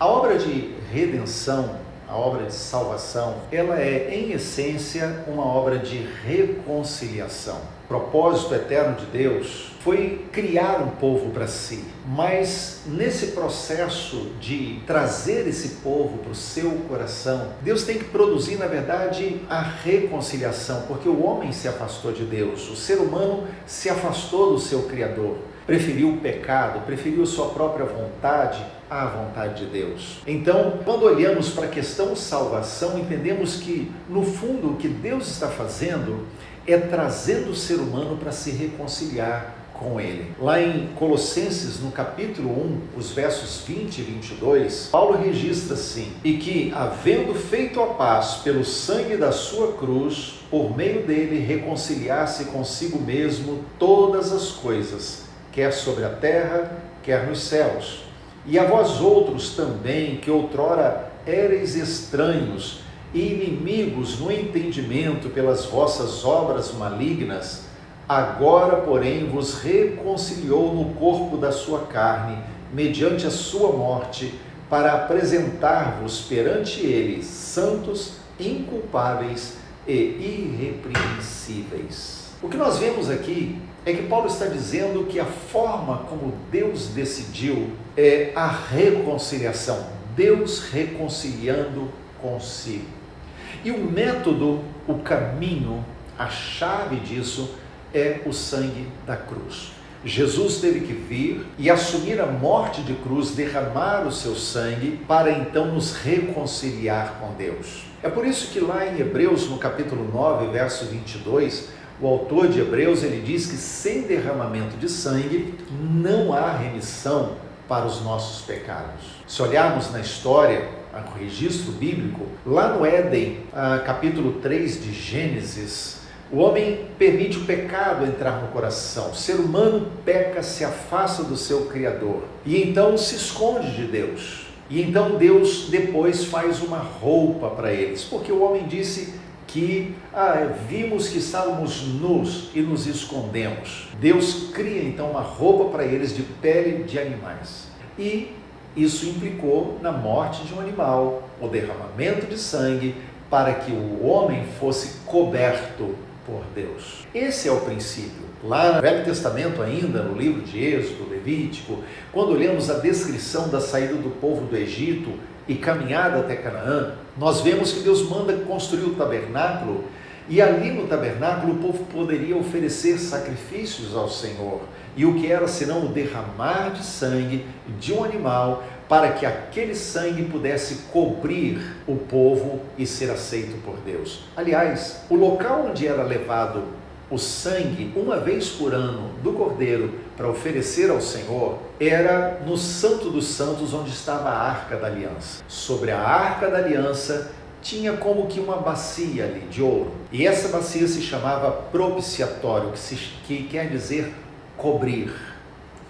A obra de redenção, a obra de salvação, ela é, em essência, uma obra de reconciliação. O propósito eterno de Deus foi criar um povo para si, mas nesse processo de trazer esse povo para o seu coração, Deus tem que produzir, na verdade, a reconciliação, porque o homem se afastou de Deus, o ser humano se afastou do seu Criador, preferiu o pecado, preferiu sua própria vontade à vontade de Deus. Então, quando olhamos para a questão salvação, entendemos que, no fundo, o que Deus está fazendo é trazendo o ser humano para se reconciliar com Ele. Lá em Colossenses, no capítulo 1, os versos 20 e 22, Paulo registra assim: e que, havendo feito a paz pelo sangue da sua cruz, por meio dele reconciliasse consigo mesmo todas as coisas, quer sobre a terra, quer nos céus. E a vós outros também, que outrora éreis estranhos e inimigos no entendimento pelas vossas obras malignas, agora, porém, vos reconciliou no corpo da sua carne, mediante a sua morte, para apresentar-vos perante ele santos, inculpáveis e irrepreensíveis. O que nós vemos aqui é que Paulo está dizendo que a forma como Deus decidiu é a reconciliação, Deus reconciliando consigo. E o método, o caminho, a chave disso é o sangue da cruz. Jesus teve que vir e assumir a morte de cruz, derramar o seu sangue para então nos reconciliar com Deus. É por isso que lá em Hebreus, no capítulo 9, verso 22, o autor de Hebreus, ele diz que sem derramamento de sangue não há remissão para os nossos pecados. Se olharmos na história, o registro bíblico, lá no Éden, capítulo 3 de Gênesis, o homem permite o pecado entrar no coração. O ser humano peca, se afasta do seu Criador e então se esconde de Deus. E então Deus depois faz uma roupa para eles, porque o homem disse que vimos que estávamos nus e nos escondemos. Deus cria então uma roupa para eles de pele de animais. E isso implicou na morte de um animal, o derramamento de sangue, para que o homem fosse coberto por Deus. Esse é o princípio. Lá no Velho Testamento ainda, no livro de Êxodo, Levítico, quando olhamos a descrição da saída do povo do Egito e caminhada até Canaã, nós vemos que Deus manda construir o tabernáculo, e ali no tabernáculo o povo poderia oferecer sacrifícios ao Senhor. E o que era senão o derramar de sangue de um animal, para que aquele sangue pudesse cobrir o povo e ser aceito por Deus. Aliás, o local onde era levado o sangue, uma vez por ano, do cordeiro, para oferecer ao Senhor, era no Santo dos Santos, onde estava a Arca da Aliança. Sobre a Arca da Aliança, tinha como que uma bacia ali, de ouro. E essa bacia se chamava propiciatório, que quer dizer cobrir.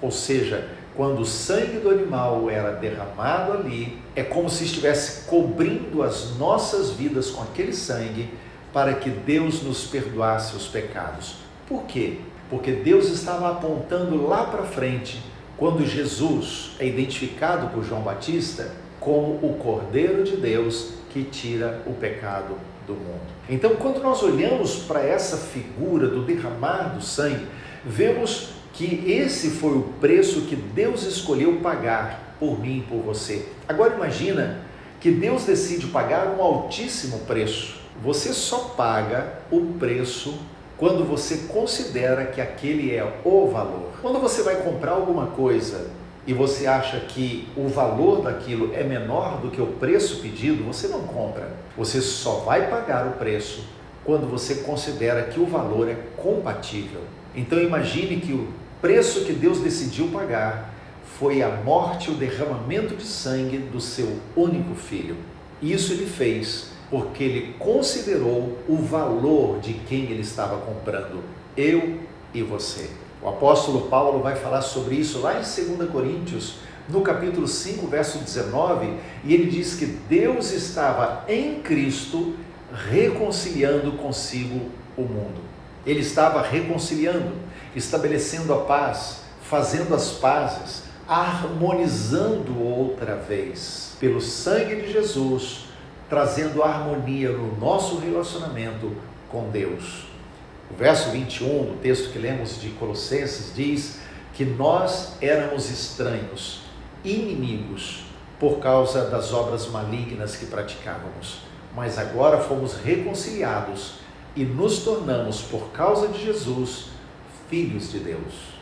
Ou seja, quando o sangue do animal era derramado ali, é como se estivesse cobrindo as nossas vidas com aquele sangue, para que Deus nos perdoasse os pecados. Por quê? Porque Deus estava apontando lá para frente, quando Jesus é identificado por João Batista como o Cordeiro de Deus que tira o pecado do mundo. Então, quando nós olhamos para essa figura do derramar do sangue, vemos que esse foi o preço que Deus escolheu pagar por mim e por você. Agora imagina que Deus decide pagar um altíssimo preço. Você só paga o preço quando você considera que aquele é o valor. Quando você vai comprar alguma coisa e você acha que o valor daquilo é menor do que o preço pedido, você não compra. Você só vai pagar o preço quando você considera que o valor é compatível. Então imagine que o preço que Deus decidiu pagar foi a morte, o derramamento de sangue do seu único filho. Isso ele fez porque ele considerou o valor de quem ele estava comprando, eu e você. O apóstolo Paulo vai falar sobre isso lá em 2 Coríntios, no capítulo 5, verso 19, e ele diz que Deus estava em Cristo reconciliando consigo o mundo. Ele estava reconciliando, estabelecendo a paz, fazendo as pazes, harmonizando outra vez, pelo sangue de Jesus, trazendo harmonia no nosso relacionamento com Deus. O verso 21 do texto que lemos de Colossenses diz que nós éramos estranhos, inimigos, por causa das obras malignas que praticávamos, mas agora fomos reconciliados e nos tornamos, por causa de Jesus, filhos de Deus.